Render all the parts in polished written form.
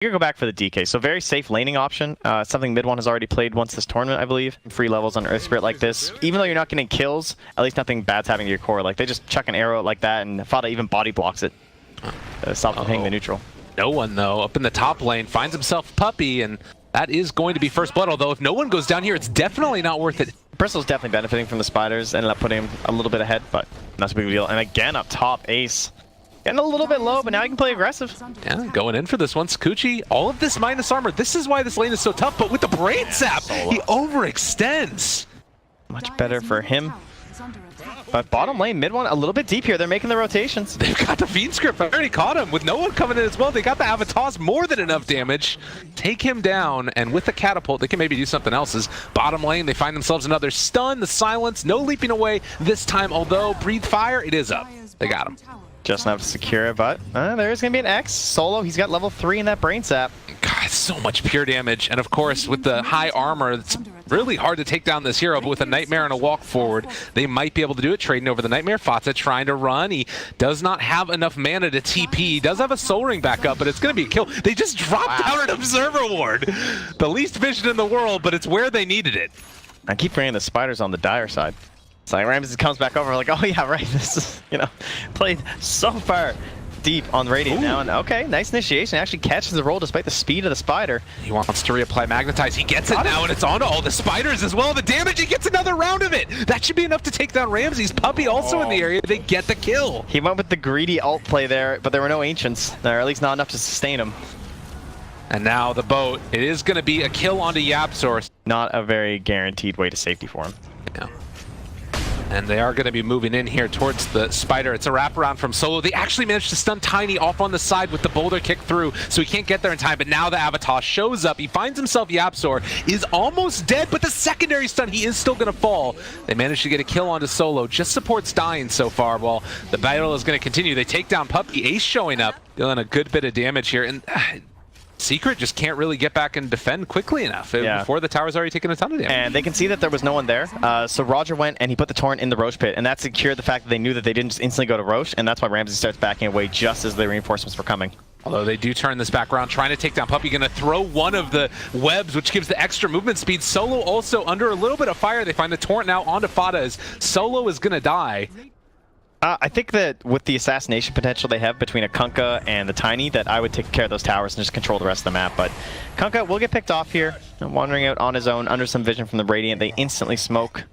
You're gonna go back for the DK. So very safe laning option. Something mid one has already played once this tournament, I believe. Free levels on Earth Spirit like this. Even though you're not getting kills, at least nothing bad's happening to your core. Like they just chuck an arrow like that, and Fada even body blocks it. Stops them hitting the neutral. No one though, up in the top lane, finds himself Puppy, and that is going to be first blood. Although if no one goes down here, it's definitely not worth it. Bristol's definitely benefiting from the spiders. Ended up putting him a little bit ahead, but not a big deal. And again, up top, Ace. Getting a little bit low, but now he can play aggressive. Yeah, going in for this one. Sakuchi, all of this minus armor. This is why this lane is so tough, but with the brain sap, he overextends. Much better for him. But bottom lane, mid one, a little bit deep here. They're making the rotations. They've got the Fiend script. I already caught him. With no one coming in as well, they got the Avatars, more than enough damage. Take him down, and with the catapult, they can maybe do something else. Is bottom lane, they find themselves another stun, the silence, no leaping away this time, although breathe fire, it is up. They got him. Just enough to secure it, but there is going to be an X. Solo, he's got level 3 in that brain sap. God, so much pure damage. And of course, with the high armor, it's really hard to take down this hero, but with a Nightmare and a walk forward, they might be able to do it. Trading over the Nightmare. Fata trying to run. He does not have enough mana to TP. He does have a Soul Ring back up, but it's going to be a kill. They just dropped out an Observer Ward. The least vision in the world, but it's where they needed it. I keep bringing the spiders on the dire side. It's like Ramsey comes back over like, oh yeah, right, this is, played so far deep on Radiant now, and okay, nice initiation. Actually catches the roll despite the speed of the spider. He wants to reapply Magnetize. He gets it now, and it's onto all the spiders as well. The damage, he gets another round of it. That should be enough to take down Ramsey's. Puppy also in the area. They get the kill. He went with the greedy ult play there, but there were no Ancients, or at least not enough to sustain him. And now the boat. It is going to be a kill onto Yapzor. Not a very guaranteed way to safety for him. Yeah. And they are going to be moving in here towards the spider. It's a wraparound from Solo. They actually managed to stun Tiny off on the side with the boulder kick through, so he can't get there in time. But now the Avatar shows up. He finds himself Yapzor, is almost dead, but the secondary stun, he is still going to fall. They managed to get a kill onto Solo. Just supports dying so far. While the battle is going to continue. They take down Puppy. Ace showing up, dealing a good bit of damage here. And Secret just can't really get back and defend quickly enough before the tower's already taken a ton of damage. And they can see that there was no one there. So Roger went and he put the Torrent in the Roche pit, and that secured the fact that they knew that they didn't just instantly go to Roche, and that's why Ramsey starts backing away just as the reinforcements were coming. Although they do turn this back around, trying to take down Puppy, going to throw one of the webs, which gives the extra movement speed. Solo also under a little bit of fire. They find the Torrent now onto Fada as Solo is going to die. I think that with the assassination potential they have between a Kunkka and the Tiny, that I would take care of those towers and just control the rest of the map. But Kunkka will get picked off here, wandering out on his own under some vision from the Radiant. They instantly smoke.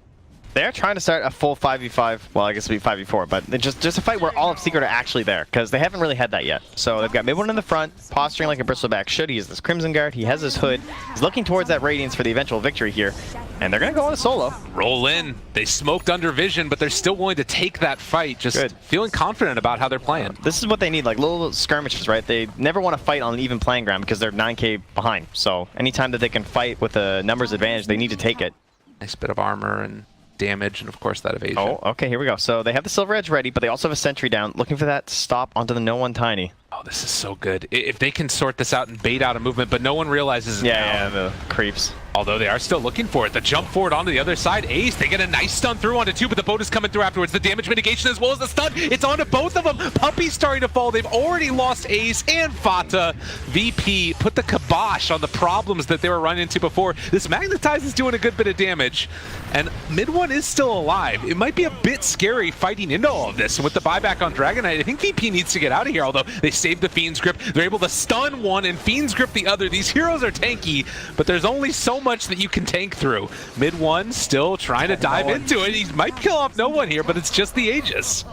They're trying to start a full 5v5, well, I guess it'll be 5v4, but just a fight where all of Secret are actually there, because they haven't really had that yet. So they've got mid one in the front, posturing like a Bristleback should. He has this Crimson Guard, he has his hood, he's looking towards that Radiance for the eventual victory here, and they're going to go on a solo. Roll in. They smoked under vision, but they're still willing to take that fight, just feeling confident about how they're playing. This is what they need, like little skirmishes, right? They never want to fight on an even playing ground because they're 9k behind. So anytime that they can fight with a numbers advantage, they need to take it. Nice bit of armor and damage, and of course that evasion. Oh, okay, here we go. So they have the Silver Edge ready, but they also have a sentry down, looking for that stop onto the no one Tiny. Oh, this is so good. If they can sort this out and bait out a movement, but no one realizes it Yeah, the creeps. Although they are still looking for it. The jump forward onto the other side. Ace, they get a nice stun through onto two, but the boat is coming through afterwards. The damage mitigation as well as the stun. It's onto both of them. Puppy's starting to fall. They've already lost Ace and Fata. VP put the kibosh on the problems that they were running into before. This Magnetize is doing a good bit of damage. And mid one is still alive. It might be a bit scary fighting into all of this. And with the buyback on Dragon Knight, I think VP needs to get out of here. Although they saved the Fiend's Grip. They're able to stun one and Fiend's Grip the other. These heroes are tanky, but there's only so much that you can tank through. Mid one still trying to dive into it. He might kill off no one here, but it's just the Aegis.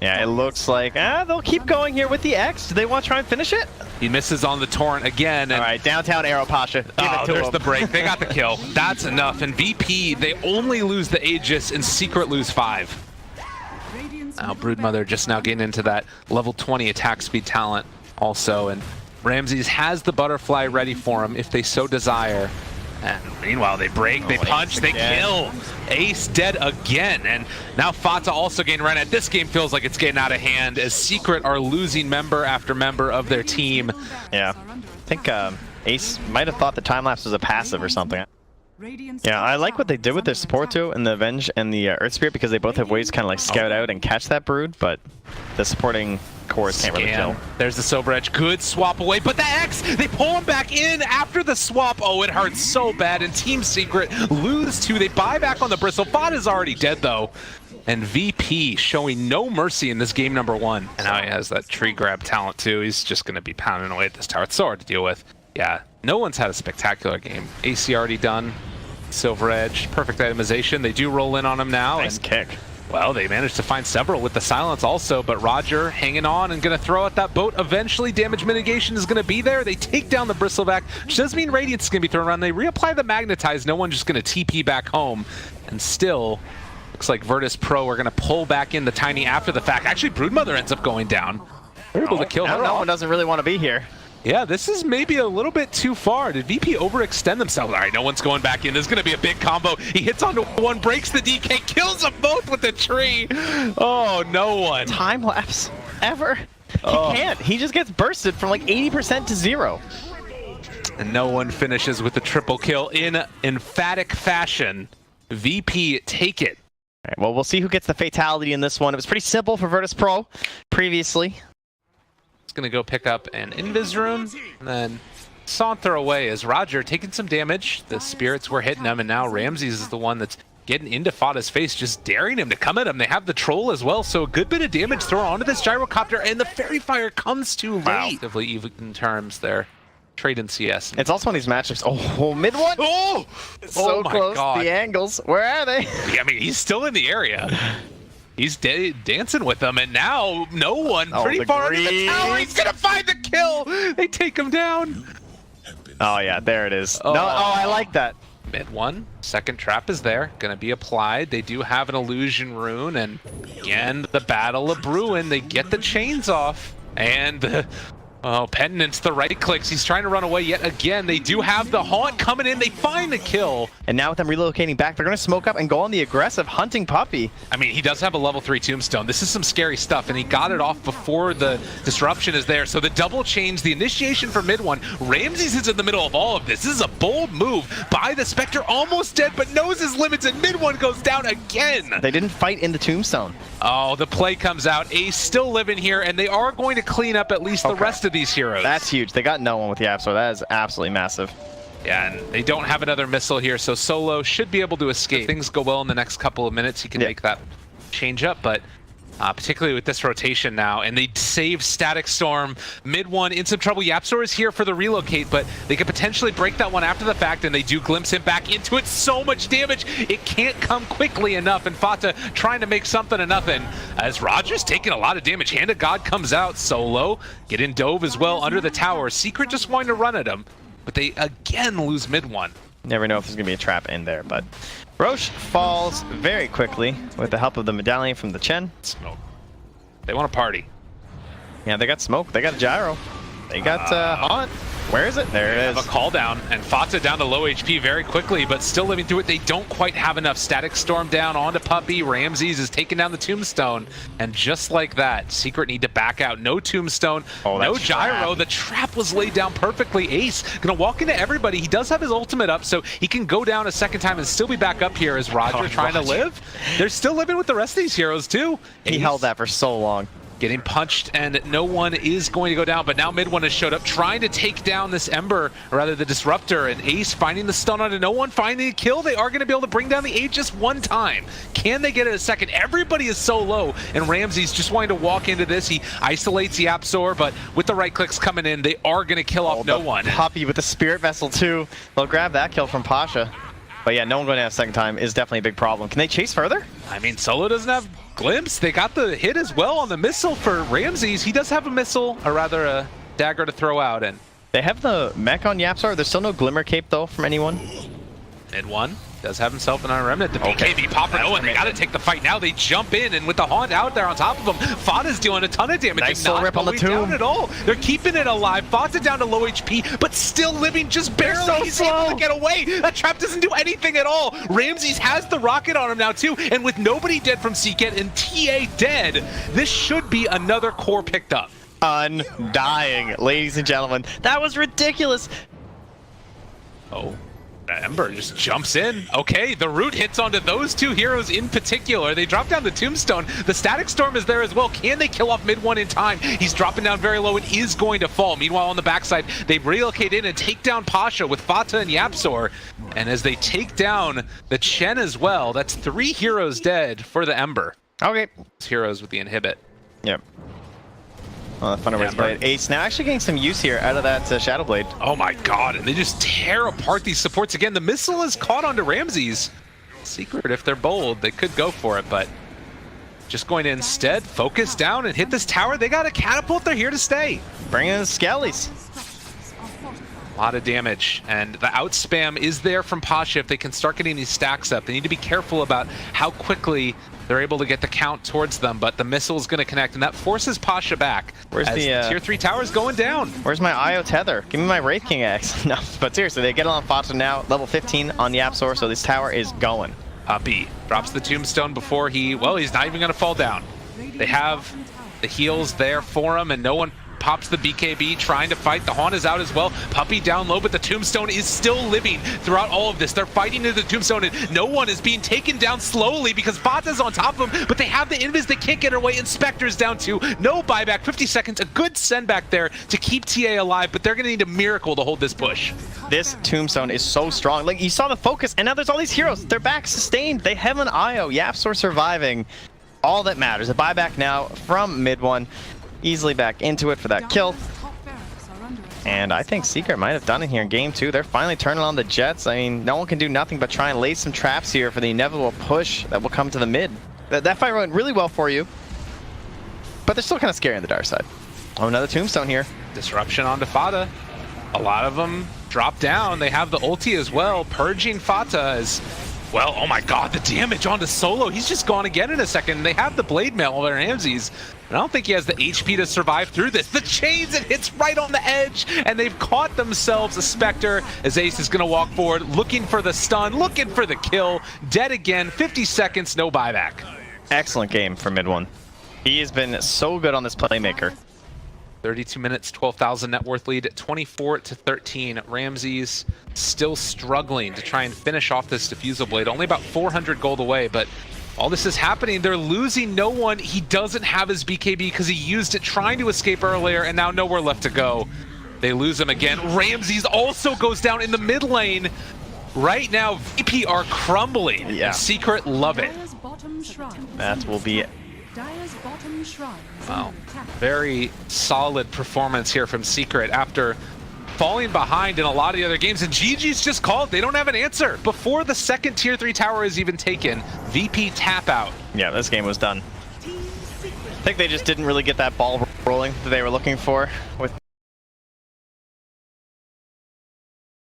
Yeah, it looks like they'll keep going here with the X. Do they want to try and finish it? He misses on the Torrent again. And all right, downtown Arrow Pasha. There's the break. They got the kill. That's enough. And VP, they only lose the Aegis, and Secret lose 5. Now Broodmother just now getting into that level 20 attack speed talent also, and Ramses has the butterfly ready for him if they so desire. And meanwhile, they break, they punch, they kill. Ace dead again, and now Fata also getting run at. This game feels like it's getting out of hand as Secret are losing member after member of their team. Yeah, I think Ace might have thought the time lapse was a passive or something. Yeah, I like what they did with their support too, and the Avenge and the Earth Spirit, because they both have ways to kind of like scout out and catch that Brood, but the supporting cores can't really kill. There's the Silver Edge. Good swap away, but the X, they pull him back in after the swap. Oh, it hurts so bad, and Team Secret lose two. They buy back on the Bristle. Fod is already dead, though. And VP showing no mercy in this game number 1. And now he has that tree grab talent, too. He's just going to be pounding away at this tower. It's so hard to deal with. Yeah, no one's had a spectacular game. AC already done. Silver Edge, perfect itemization. They do roll in on him now. Nice kick. Well, they managed to find several with the silence also, but Roger hanging on and going to throw at that boat. Eventually, damage mitigation is going to be there. They take down the Bristleback, which does mean Radiance is going to be thrown around. They reapply the Magnetize. No one's just going to TP back home. And still, looks like Virtus Pro are going to pull back in the Tiny after the fact. Actually, Broodmother ends up going down. They're able to kill her. No one doesn't really want to be here. Yeah, this is maybe a little bit too far. Did VP overextend themselves? All right, no one's going back in. This is going to be a big combo. He hits onto one, breaks the DK, kills them both with the tree. Oh, no one. Time lapse ever. He can't. He just gets bursted from like 80% to 0. And no one finishes with the triple kill in emphatic fashion. VP take it. All right, well, we'll see who gets the fatality in this one. It was pretty simple for Virtus Pro previously. Going to go pick up an Invis Rune and then saunter away as Roger taking some damage. The spirits were hitting him, and now Ramses is the one that's getting into Fada's face, just daring him to come at him. They have the troll as well, so a good bit of damage thrown onto this gyrocopter, and the Fairy Fire comes too late. Relatively even in terms there. Trade in CS. It's also one of these matchups. Oh, mid one. Oh, so my close. God. The angles. Where are they? Yeah, I mean, he's still in the area. He's dancing with them, and now no one pretty far under the tower. He's gonna find the kill. They take him down. Oh yeah, there it is. No, I like that. Mid one, second trap is there, gonna be applied. They do have an illusion rune, and again the battle of Bruin. They get the chains off, and Penitence, the right clicks. He's trying to run away yet again. They do have the Haunt coming in. They find the kill. And now with them relocating back, they're going to smoke up and go on the aggressive hunting puppy. I mean, he does have a level 3 tombstone. This is some scary stuff, and he got it off before the disruption is there. So the double change, the initiation for mid one. Ramses is in the middle of all of this. This is a bold move by the Spectre, almost dead, but knows his limits, and mid one goes down again. They didn't fight in the tombstone. Oh, the play comes out. Ace still living here, and they are going to clean up at least the rest of these heroes. That's huge. They got no one with the Absol. That is absolutely massive. Yeah, and they don't have another missile here, so Solo should be able to escape. If things go well in the next couple of minutes, he can make that change up, but particularly with this rotation now, and they save Static Storm. Mid one in some trouble. Yapzor is here for the relocate, but they could potentially break that one after the fact, and they do glimpse him back into it. So much damage, it can't come quickly enough, and Fata trying to make something of nothing. As Roger's taking a lot of damage. Hand of God comes out. Solo getting dove as well under the tower. Secret just wanting to run at him, but they again lose mid one. Never know if there's going to be a trap in there, but Roche falls very quickly with the help of the medallion from the Chen. Smoke. They want to party. Yeah, they got smoke. They got gyro. They got Haunt. Where is it? There it is. Have a call down, and Fata down to low HP very quickly, but still living through it. They don't quite have enough. Static Storm down onto Puppy. Ramses is taking down the Tombstone, and just like that, Secret need to back out. No Tombstone, no gyro. The trap was laid down perfectly. Ace gonna walk into everybody. He does have his ultimate up, so he can go down a second time and still be back up here as Roger trying to live. They're still living with the rest of these heroes too. He held that for so long. Getting punched, and no one is going to go down, but now mid one has showed up trying to take down this Ember, or rather the Disruptor, and Ace finding the stun onto no one, finding a kill. They are going to be able to bring down the Ace just one time. Can they get it a second? Everybody is so low, and Ramses just wanting to walk into this. He isolates the Absol, but with the right clicks coming in, they are going to kill off no one. Puppy with the Spirit Vessel too. They'll grab that kill from Pasha. But yeah, no one going to have a second time is definitely a big problem. Can they chase further? I mean, Solo doesn't have glimpse. They got the hit as well on the missile for Ramses. He does have a missile, or rather a dagger to throw out. And they have the mech on Yapzor. There's still no Glimmer Cape though from anyone. Mid one does have himself an Iron Remnant. The BKB popper no one. They got to take the fight now. They jump in, and with the Haunt out there on top of them, Fata's dealing a ton of damage. Nice soul rip on the tomb. Down at all. They're keeping it alive. Fata down to low HP, but still living just barely. So He's able to get away. That trap doesn't do anything at all. Ramses has the rocket on him now too, and with nobody dead from Seeket and TA dead, this should be another core picked up. Undying, ladies and gentlemen. That was ridiculous. Oh. Ember just jumps in. Okay, the root hits onto those two heroes in particular. They drop down the Tombstone. The Static Storm is there as well. Can they kill off mid one in time? He's dropping down very low and is going to fall. Meanwhile, on the backside, they relocate in and take down Pasha with Fata and Yapzor. And as they take down the Chen as well, that's 3 heroes dead for the Ember. Okay. Heroes with the inhibit. Yep. Oh, the Thunderwave's blade. Ace now actually getting some use here out of that Shadow Blade. Oh my god, and they just tear apart these supports again. The missile is caught onto Ramses. Secret, if they're bold, they could go for it, but just going to instead focus down and hit this tower. They got a catapult, they're here to stay. Bring in the Skellies. A lot of damage, and the outspam is there from Pasha if they can start getting these stacks up. They need to be careful about how quickly they're able to get the count towards them, but the missile is going to connect, and that forces Pasha back. Where's as the tier 3 tower's going down? Where's my IO tether? Give me my Wraith King Axe. No, but seriously, they get on Fata now, level 15 on the Yapzor, so this tower is going. Uppy drops the Tombstone before he's not even going to fall down. They have the heals there for him, and no one pops the BKB, trying to fight. The Haunt is out as well. Puppey down low, but the Tombstone is still living throughout all of this. They're fighting into the Tombstone, and no one is being taken down slowly because Fata's on top of them, but they have the Invis that can't get away, and Spectre's down too. No buyback, 50 seconds, a good send back there to keep TA alive, but they're going to need a miracle to hold this push. This Tombstone is so strong. Like, you saw the focus, and now there's all these heroes. They're back sustained. They have an IO. Yapzor surviving. All that matters. A buyback now from mid one. Easily back into it for that kill. And I think Secret might have done it here in game 2. They're finally turning on the Jets. I mean, no one can do nothing but try and lay some traps here for the inevitable push that will come to the mid. That fight went really well for you, but they're still kind of scary on the dark side. Oh, another Tombstone here. Disruption onto Fata. A lot of them drop down. They have the ulti as well, purging Fata as well. Oh my god, the damage onto Solo. He's just gone again in a second. They have the blade mail over Ramses. I don't think he has the HP to survive through this. The chains, it hits right on the edge, and they've caught themselves a Spectre as Ace is going to walk forward, looking for the stun, looking for the kill. Dead again, 50 seconds, no buyback. Excellent game for mid one. He has been so good on this playmaker. 32 minutes, 12,000 net worth lead, 24-13. Ramses still struggling to try and finish off this Diffusal Blade. Only about 400 gold away, but all this is happening. They're losing no one. He doesn't have his BKB because he used it trying to escape earlier, and now nowhere left to go. They lose him again. Ramses also goes down in the mid lane. Right now, VP are crumbling. Yeah. And Secret love it. That will be it. Wow. Very solid performance here from Secret after falling behind in a lot of the other games, and GG's just called. They don't have an answer. Before the second tier 3 tower is even taken, VP tap out. Yeah, this game was done. I think they just didn't really get that ball rolling that they were looking for with